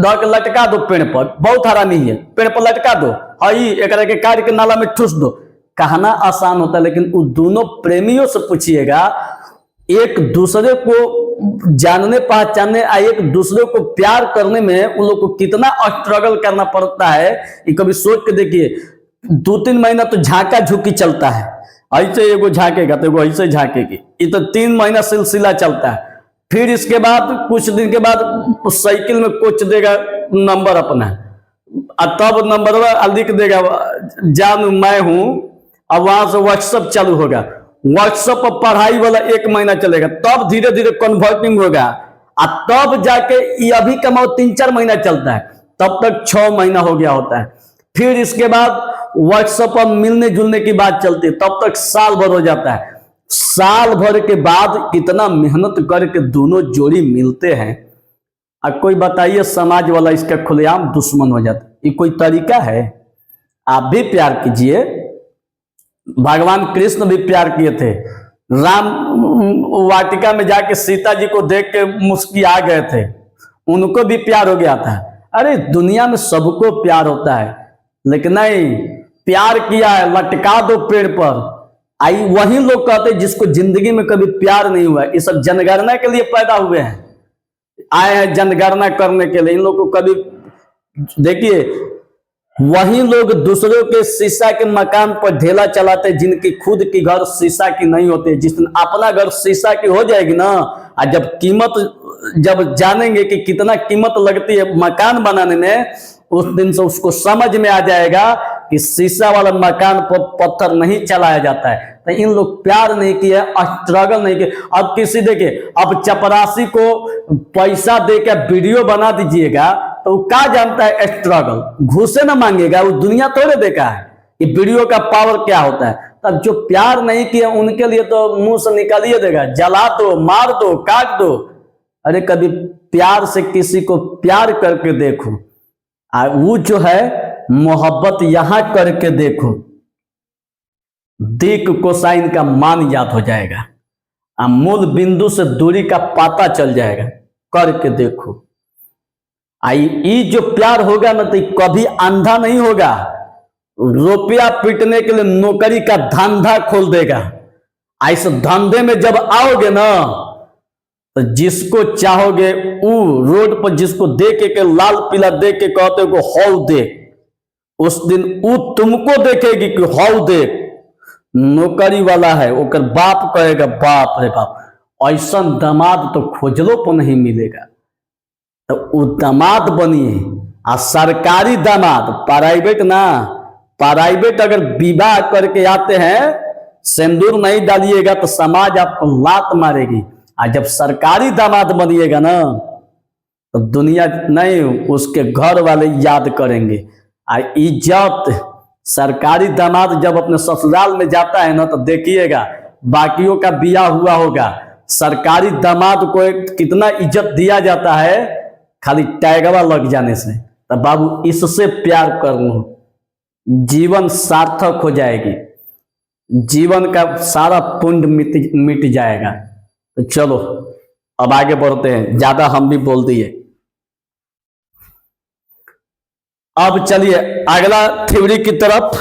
धर के लटका दो पेड़ पर, बहुत हरामी है, पेड़ पर लटका दो, हई एक के काट के नाला में ठूस दो। कहना आसान होता है, लेकिन उन दोनों प्रेमियों से पूछिएगा, एक दूसरे को जानने पहचानने एक दूसरे को प्यार करने में उन लोग को कितना स्ट्रगल करना पड़ता है। ये कभी सोच के देखिए, 2-3 महीना तो झांका झुकी चलता है, ऐसे एगो झांकेगा तो एगो ऐसे झांकेगी, ये तो 3 महीना सिलसिला चलता है। फिर इसके बाद कुछ दिन के बाद साइकिल में कोच देगा नंबर अपना, और तब नंबर लिख देगा जान मैं हूं, अब वहां से व्हाट्सएप चालू होगा, व्हाट्सएप पर पढ़ाई वाला 1 महीना चलेगा, तब धीरे धीरे कन्वर्टिंग होगा, और तब जाके ये अभी कमाओ 3-4 महीना चलता है, तब तक 6 महीना हो गया होता है। फिर इसके बाद व्हाट्सएप पर मिलने जुलने की बात चलती है, तब तक साल भर हो जाता है। साल भर के बाद कितना मेहनत करके दोनों जोड़ी मिलते हैं, अब कोई बताइए समाज वाला इसका खुलेआम दुश्मन हो जाता है। ये कोई तरीका है? आप भी प्यार कीजिए, भगवान कृष्ण भी प्यार किए थे, राम वाटिका में जाके सीता जी को देख के मुस्कुरा गए थे, उनको भी प्यार हो गया था। अरे दुनिया में सबको प्यार होता है, लेकिन नहीं, प्यार किया है, लटका दो पेड़ पर। आई वही लोग कहते हैं जिसको जिंदगी में कभी प्यार नहीं हुआ, ये सब जनगणना के लिए पैदा हुए हैं, आए हैं जनगणना करने के लिए। इन लोग को कभी देखिए, वही लोग दूसरों के शीशा के मकान पर ढेला चलाते जिनकी खुद की घर शीशा की नहीं होती। जिस दिन अपना घर शीशा की हो जाएगी ना, और जब जानेंगे कि कितना कीमत लगती है मकान बनाने में, उस दिन से उसको समझ में आ जाएगा कि शीशा वाला मकान पर पत्थर नहीं चलाया जाता है। तो इन लोग प्यार नहीं किया, स्ट्रगल नहीं किया। अब किसी देखिए, अब चपरासी को पैसा देकर वीडियो बना दीजिएगा तो वो क्या जानता है स्ट्रगल, घूसे ना मांगेगा, वो दुनिया थोड़े देखा है कि वीडियो का पावर क्या होता है। तब जो प्यार नहीं किया उनके लिए तो मुंह से निकालिए देगा, जला दो, मार दो, काट दो। अरे कभी प्यार से किसी को प्यार करके देखो, वो जो है मोहब्बत यहां करके देखो, दिक कोसाइन का मान याद हो जाएगा, मूल बिंदु से दूरी का पता चल जाएगा, करके देखो। ये जो प्यार होगा ना तो कभी अंधा नहीं होगा, रुपया पीटने के लिए नौकरी का धंधा खोल देगा। इस धंधे में जब आओगे ना तो जिसको चाहोगे वो रोड पर जिसको देखे के लाल पीला देख के कहते हो हौ देख, उस दिन वो तुमको देखेगी कि हौ देख नौकरी वाला है। ओकर बाप कहेगा बाप रे बाप, ऐसा दामाद तो खोजलो पर नहीं मिलेगा। तो वो दामाद बनिए, आ सरकारी दामाद, प्राइवेट ना। प्राइवेट अगर विवाह करके आते हैं, सिंदूर नहीं डालिएगा तो समाज आपको लात मारेगी। और जब सरकारी दामाद बनिएगा ना तो दुनिया नहीं, उसके घर वाले याद करेंगे। और इज्जत, सरकारी दामाद जब अपने ससुराल में जाता है ना तो देखिएगा बाकियों का बिया हुआ होगा, सरकारी दामाद को कितना इज्जत दिया जाता है खाली टैगवा लग जाने से। तो बाबू इससे प्यार कर लो, जीवन सार्थक हो जाएगी, जीवन का सारा पुण्य मिट जाएगा। तो चलो अब आगे बढ़ते हैं, ज्यादा हम भी बोल दिए। अब चलिए अगला थ्योरी की तरफ।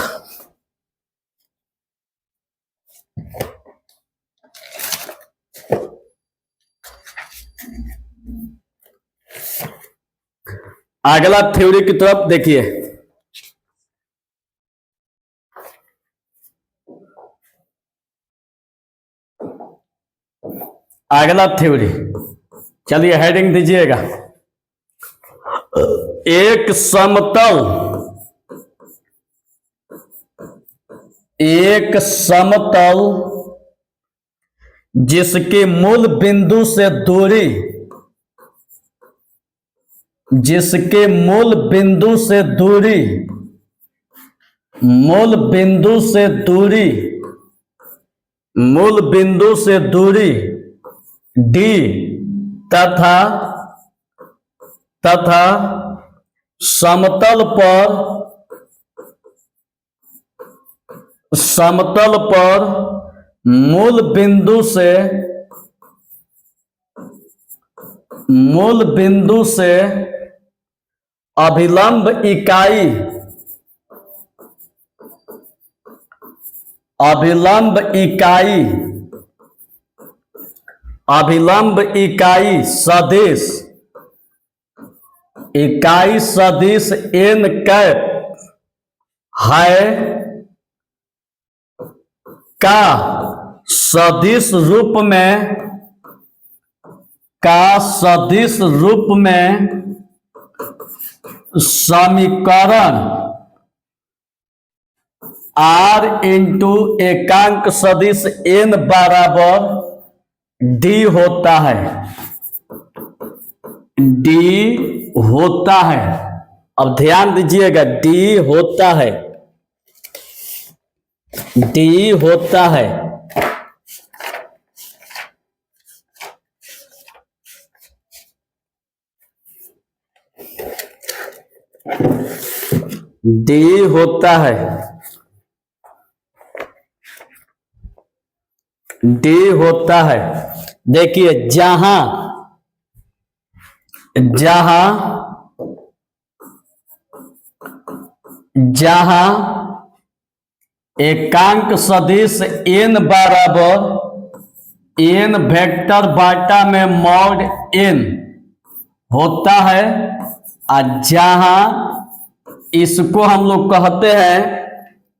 अगला थ्योरी की तरफ देखिए। अगला थ्योरी, चलिए हेडिंग दीजिएगा। एक समतल जिसके मूल बिंदु से दूरी, जिसके मूल बिंदु से दूरी d तथा समतल पर मूल बिंदु से अभिलंब इकाई सदिश n कैप है का सदिश रूप में समीकरण r इंटू एकांक सदिश n बराबर d होता है। अब ध्यान दीजिएगा, d होता है। D होता है। देखिए जहां एकांक सदिश n बराबर n वेक्टर बाटा में मॉड n होता है, जहां इसको हम लोग कहते हैं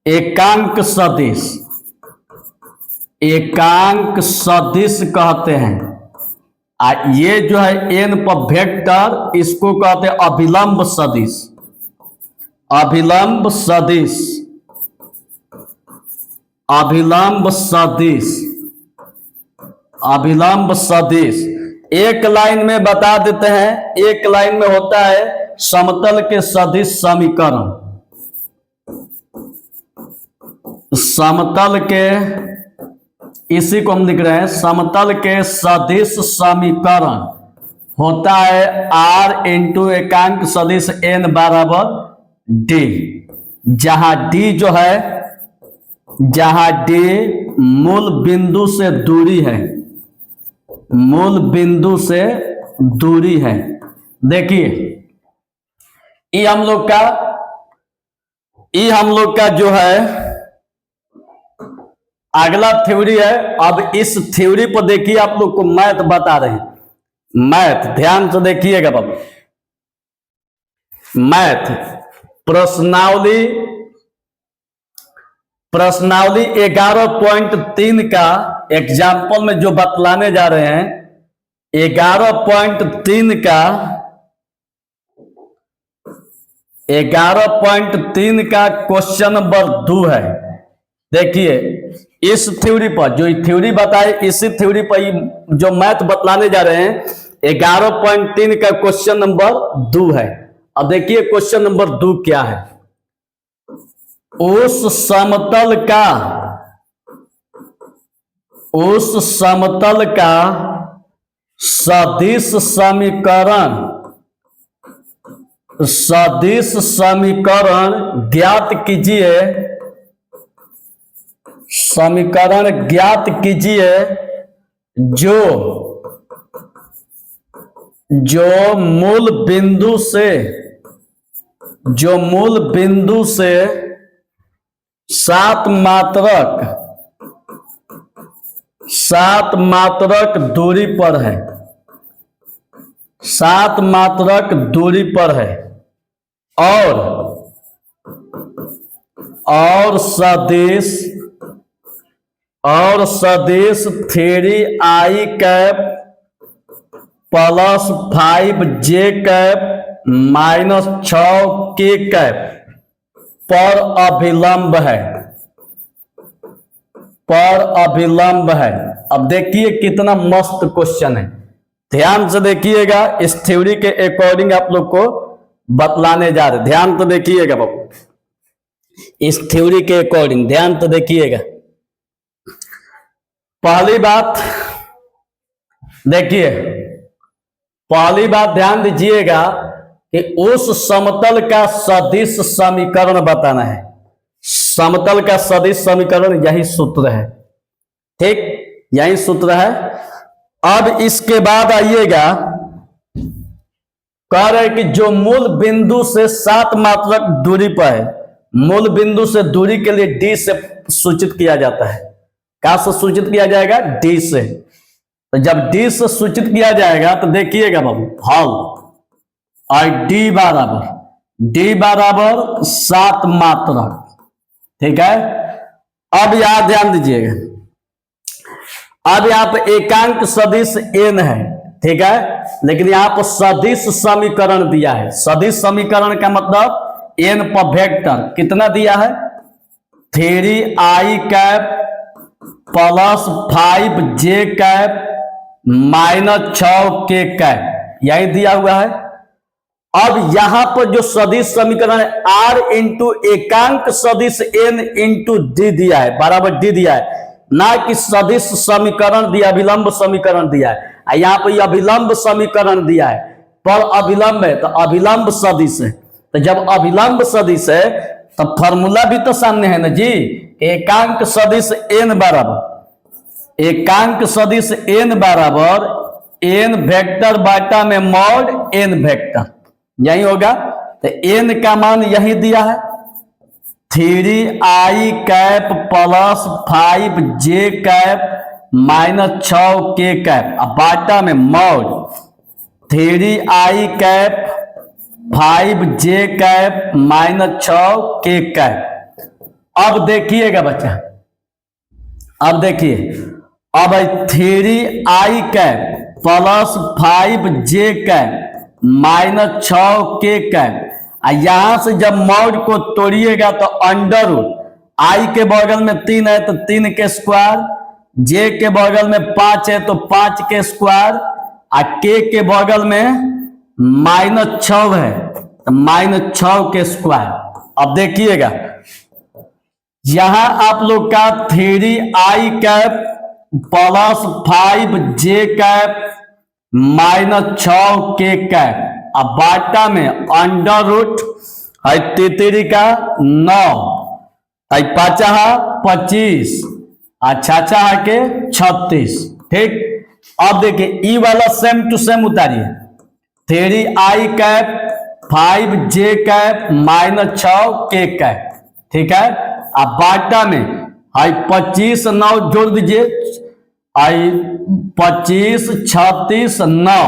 एकांक सदिश, एकांक सदिश कहते हैं। ये जो है n पर वेक्टर, इसको कहते हैं अभिलंब सदिश, अभिलंब सदिश, अभिलंब सदिश, अभिलंब सदिश। एक लाइन में बता देते हैं, एक लाइन में होता है समतल के सदिश समीकरण, समतल के, इसी को हम लिख रहे हैं, समतल के सदिश समीकरण होता है r इंटू एकांक सदिश n बराबर d, जहां d जो है, जहां d मूल बिंदु से दूरी है, मूल बिंदु से दूरी है। देखिए ये हम लोग का जो है अगला थ्योरी है। अब इस थ्योरी पर देखिए, आप लोग को मैथ बता रहे हैं, मैथ ध्यान से देखिएगा बाबू। मैथ प्रश्नावली 11.3 का एग्जाम्पल में जो बतलाने जा रहे हैं, 11.3 का क्वेश्चन नंबर 2 है। देखिए इस थ्योरी पर, जो थ्योरी बताए, इसी थ्योरी पर जो मैथ बतलाने जा रहे हैं, 11.3 का क्वेश्चन नंबर 2 है। अब देखिए क्वेश्चन नंबर 2 क्या है। उस समतल का सदिश समीकरण ज्ञात कीजिए, समीकरण ज्ञात कीजिए जो मूल बिंदु से 7 मात्रक दूरी पर है, 7 मात्रक दूरी पर है, और सदिश 3i cap plus 5j cap minus 6k cap पर अभिलंब है, अब देखिए कितना मस्त क्वेश्चन है, ध्यान से देखिएगा। इस थ्योरी के अकॉर्डिंग आप लोग को बतलाने जा रहे, ध्यान तो देखिएगा बाबू, इस थ्योरी के अकॉर्डिंग ध्यान तो देखिएगा। पहली बात देखिए, पहली बात ध्यान दीजिएगा कि उस समतल का सदिश समीकरण बताना है। समतल का सदिश समीकरण यही सूत्र है, ठीक, यही सूत्र है। अब इसके बाद आइएगा, कह रहे कि जो मूल बिंदु से 7 मात्रक दूरी पर है, मूल बिंदु से दूरी के लिए डी से सूचित किया जाता है। क्या से सूचित किया जाएगा? डी से। तो जब डी से सूचित किया जाएगा तो देखिएगा बाबू, हॉल और डी बराबर 7 मात्रक, ठीक है। अब यहां ध्यान दीजिएगा, अब यहां पर एकांक सदिश n है, ठीक है, लेकिन यहां पर सदिश समीकरण दिया है। सदिश समीकरण का मतलब n पर वेक्टर कितना दिया है? 3i cap plus 5j cap minus 6k cap, यही दिया हुआ है। अब यहां पर जो सदिश समीकरण है r इंटू एकांक सदिश n इंटू डी दिया है, बराबर डी दिया है, ना कि सदिश समीकरण दिया, अभिलंब समीकरण दिया है। यहां पर अभिलंब समीकरण दिया है, पर अभिलंब है तो अभिलंब सदिश है। तो जब अभिलंब सदिश है तो फॉर्मूला भी तो सामने है ना जी, एकांक सदिश n बराबर, एकांक सदिश n बराबर n वेक्टर बाटा में मॉड n वेक्टर, यही होगा। तो n का मान यही दिया है, 3i cap plus 5j cap minus 6k cap. अब बाटा में mod 3i cap 5j cap minus 6k cap. अब देखिएगा बच्चा, अब देखिए, अब 3i cap plus 5j cap minus 6k cap. यहां से जब मॉड को तोड़िएगा तो अंडर रूट आई के बगल में 3 है तो 3 के स्क्वायर, जे के बगल में 5 है तो 5 के स्क्वायर, और के बगल में माइनस 6 है तो माइनस 6 के स्क्वायर। अब देखिएगा यहां आप लोग का 3i cap plus 5j cap minus 6k cap. अब बाटा में अंडर रूट है 3 का 9 है 5 25 अच्छा के 36। ठीक, अब देखिए ई वाला सेम टू सेम उतारिए, 3i cap 5j cap minus 6k cap. ठीक है, अब बाटा में आई 25 9 जोड़ दीजिए, आई 25 36 9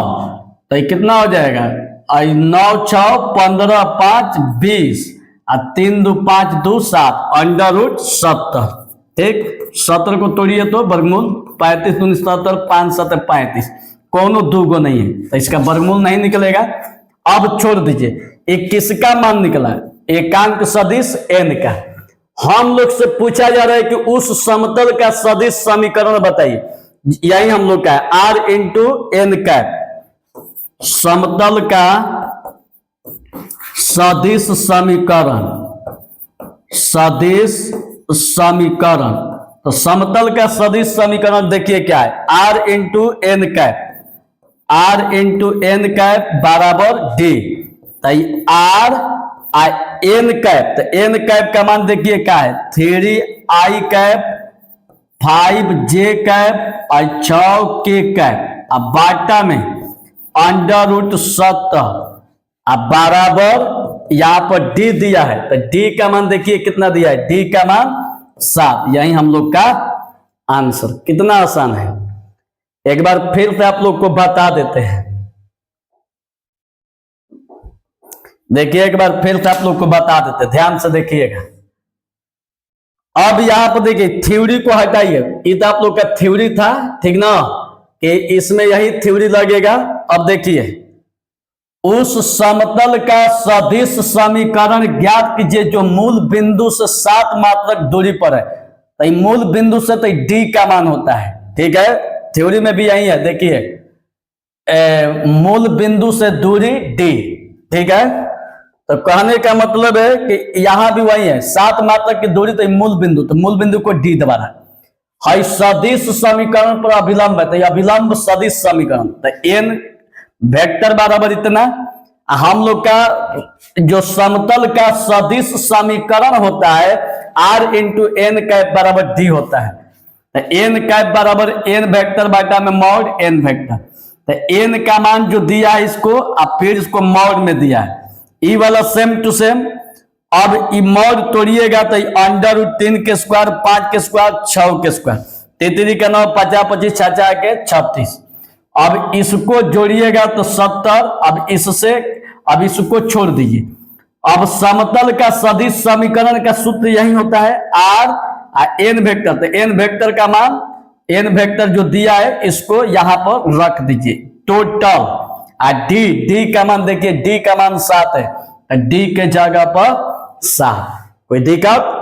तो ये कितना हो जाएगा, आई 9 6 15 5 20 और 3 2 5 2 7 अंडर रूट 70। ठीक, 70 को तोड़िए तो वर्गमूल 35 दूनी 70 5 7 35, कोनो दो गो नहीं है तो इसका वर्गमूल नहीं निकलेगा। अब छोड़ दीजिए, एक किसका मान निकला, एकांक सदिश n का। हम लोग से पूछा जा रहा है कि उस समतल का सदिश समीकरण बताइए, यही हम लोग का है r इंटू एन कैप, समतल का सदिश समीकरण, सदिश समीकरण। तो समतल का सदिश समीकरण देखिए क्या है, r into N cap, r into N cap बराबर d, r एन कैप, तो एन कैप का मान देखिए क्या है, 3i कैप 5j कैप और 6k कैप। अब बाटा में अंडर रूट 70 अब बराबर यहाँ पर d दिया है तो d का मान देखिए कितना दिया है, d का मान 7। यही हम लोग का आंसर। कितना आसान है, एक बार फिर से आप लोग को बता देते हैं। देखिए एक बार फिर से आप लोग को बता देते, ध्यान से देखिएगा। अब यहां पर देखिए थ्योरी को हटाइए, ये तो आप लोग का थ्योरी था, ठीक ना, कि इसमें यही थ्योरी लगेगा। अब देखिए उस समतल का सदिश समीकरण ज्ञात कीजिए जो मूल बिंदु से 7 मात्रक दूरी पर है। तो मूल बिंदु से तो d का मान होता है, ठीक है, थ्योरी में भी यही है। देखिए मूल बिंदु से दूरी d, ठीक है, तो कहने का मतलब है कि यहां भी वही है, 7 मात्रक की दूरी तो मूल बिंदु, तो मूल बिंदु को d द्वारा है। सदिश समीकरण पर अभिलंब है तो अभिलंब सदिश समीकरण, तो n वेक्टर बराबर इतना। हम लोग का जो समतल का सदिश समीकरण होता है r इंटू एन कैप बराबर d होता है। तो n कैप बराबर n वेक्टर बाटा में मॉड n वेक्टर, तो n का मान जो दिया है इसको, अब फिर इसको मॉड में दिया है, ई वाला सेम टू सेम। अब ई मॉड तोड़िएगा तो अंडर रूट 3 के स्क्वायर 5 के स्क्वायर 6 के स्क्वायर, 3 का 9 50 25 6 के 36। अब इसको जोड़िएगा तो 70। अब इससे अब इसको छोड़ दीजिए। अब समतल का सदिश समीकरण का सूत्र यही होता है r एन वेक्टर, तो एन वेक्टर का मान एन वेक्टर जो दिया है इसको यहां पर रख दीजिए टोटल। डी का मान देखिए, डी का मान 7 है, डी के जगह पर 7। कोई दिक्कत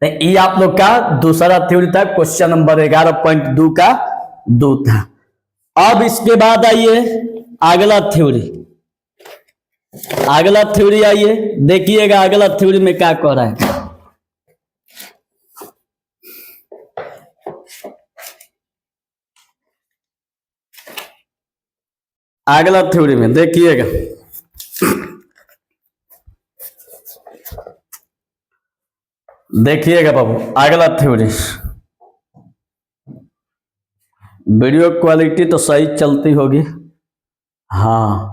तो ये आप लोग का दूसरा थ्योरी था, क्वेश्चन नंबर 11.2 का 2 था। अब इसके बाद आइए अगला थ्योरी, अगला थ्योरी आइए देखिएगा अगला थ्योरी में क्या कह रहा है। अगला थ्योरी में देखिएगा, देखिएगा बाबू अगला थ्योरी। वीडियो क्वालिटी तो सही चलती होगी, हाँ।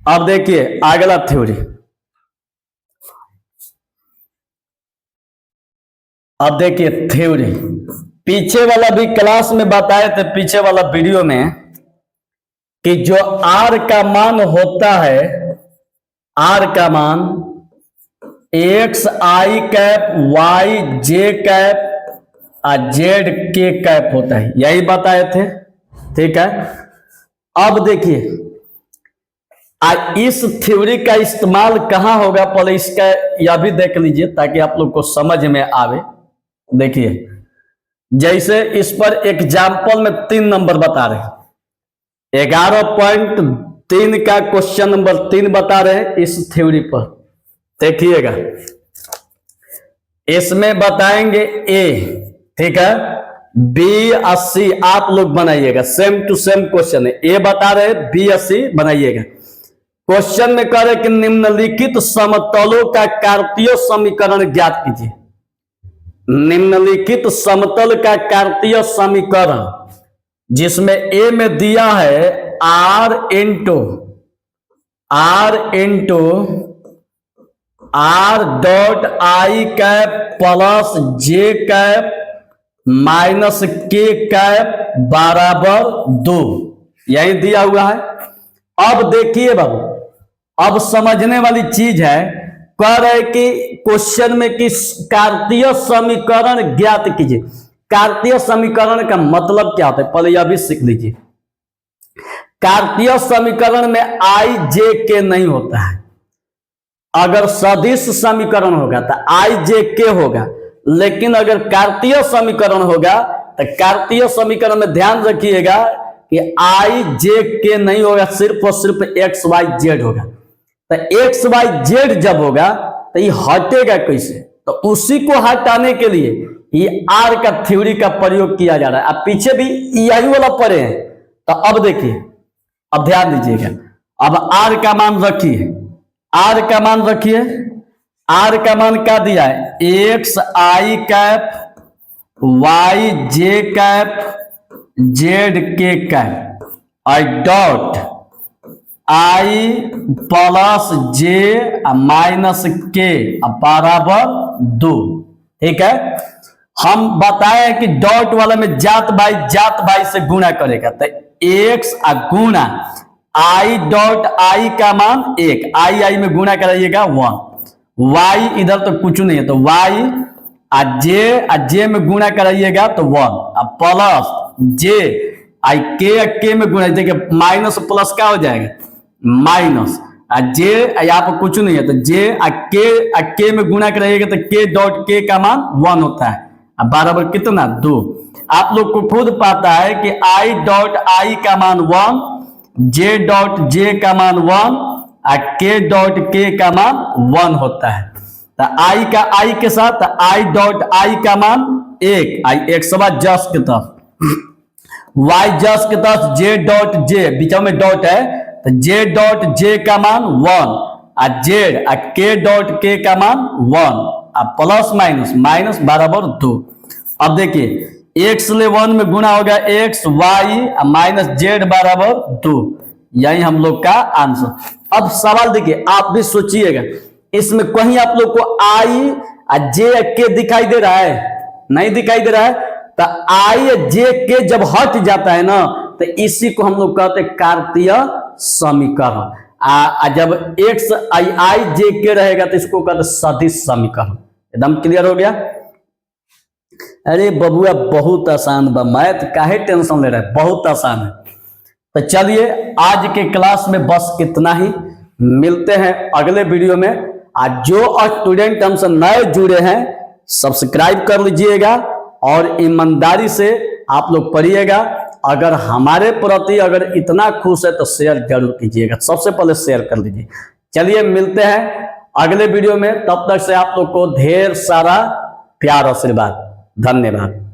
अब देखिए अगला थ्योरी, अब देखिए थ्योरी, पीछे वाला भी क्लास में बताए थे, पीछे वाला वीडियो में, कि जो आर का मान होता है, आर का मान एक्स आई कैप वाई जे कैप और जेड के कैप होता है, यही बताए थे। ठीक है, अब देखिए इस थ्योरी का इस्तेमाल कहां होगा, पहले इसका यह भी देख लीजिए ताकि आप लोग को समझ में आवे। देखिए जैसे इस पर एग्जाम्पल में 3 नंबर बता रहे, 11.3 का क्वेश्चन नंबर 3 बता रहे हैं इस थ्योरी पर। देखिएगा इसमें बताएंगे ए, ठीक है, बी 80 आप लोग बनाइएगा, सेम टू सेम क्वेश्चन है, ए बता रहे बी 80 बनाइएगा। क्वेश्चन में कह रहे कि निम्नलिखित समतलों का कार्तीय समीकरण ज्ञात कीजिए। निम्नलिखित समतल का कार्तीय समीकरण, जिसमें ए में दिया है R into R dot I cap plus J cap minus K cap बराबर 2, यही दिया हुआ है। अब देखिए बाबू, अब समझने वाली चीज है, कह रहे कि क्वेश्चन में कि कार्तीय समीकरण ज्ञात कीजिए। कार्तीय समीकरण का मतलब क्या होता है, पहले यह भी सीख लीजिए। कार्तीय समीकरण में आई जे के नहीं होता है। अगर सदिश समीकरण होगा तो आई जे के होगा, लेकिन अगर कार्तीय समीकरण होगा तो कार्तीय समीकरण में ध्यान रखिएगा कि आई जे के नहीं होगा, सिर्फ और सिर्फ एक्स वाई जेड होगा। तो एक्स वाई जेड जब होगा तो ये हटेगा कैसे, तो उसी को हटाने के लिए ये आर का थ्योरी का प्रयोग किया जा रहा है। अब पीछे भी यही वाला पढ़े हैं। तो अब देखिए, अब ध्यान दीजिएगा, अब आर का मान रखिए, आर का मान रखिए, आर का मान क्या दिया है, एक्स आई कैप वाई जे कैप जेड के कैप और dot I plus J minus के बराबर 2। ठीक है, हम बताए कि डॉट वाला में जात बाई से गुणा करेगा, तो एक्स गुणा आई डॉट आई का मान 1, आई में गुणा कराइएगा 1, वाई इधर तो कुछ नहीं है तो वाई जे में गुणा कराइएगा तो 1 प्लस जे आई के में गुणा, देखिए माइनस प्लस क्या हो जाएगा माइनस, जे यहाँ पर कुछ नहीं है तो जे के में गुणा कराइएगा तो के डॉट के का मान 1 होता है, बराबर कितना 2। आप लोग को खुद पता है कि आई डॉट आई का मान 1, जे डॉट जे का मान 1 और के डॉट के का मान 1 होता है। तो आई के साथ आई डॉट आई का मान 1, आई एक सवा जस के तरफ, वाई जस के तरफ जे डॉट जे, बीच में डॉट है तो जे डॉट जे का मान 1 और जेड के डॉट के का मान 1 और प्लस माइनस बराबर 2। अब देखिए एक्स ले 1 में गुणा होगा एक्स वाई माइनस जेड बराबर 2, यही हम लोग का आंसर। अब सवाल देखिए, आप भी सोचिएगा, इसमें कहीं आप लोग को आई और जे के दिखाई दे रहा है, नहीं दिखाई दे रहा है, तो आई जे के जब हट जाता है ना तो इसी को हम लोग कहते हैं कार्तीय समीकरण। जब एक्स आई जे के रहेगा तो इसको कहते सदिश समीकरण। एकदम क्लियर हो गया। अरे बबुआ बहुत आसान बा, मैथ काहे टेंशन ले रहा है, बहुत आसान है। तो चलिए आज के क्लास में बस इतना ही, मिलते हैं अगले वीडियो में। आज जो स्टूडेंट हमसे नए जुड़े हैं सब्सक्राइब कर लीजिएगा और ईमानदारी से आप लोग पढ़िएगा। अगर हमारे प्रति अगर इतना खुश है तो शेयर जरूर कीजिएगा, सबसे पहले शेयर कर लीजिए। चलिए मिलते हैं अगले वीडियो में, तब तक से आप लोग को ढेर सारा प्यार आशीर्वाद। धन्यवाद।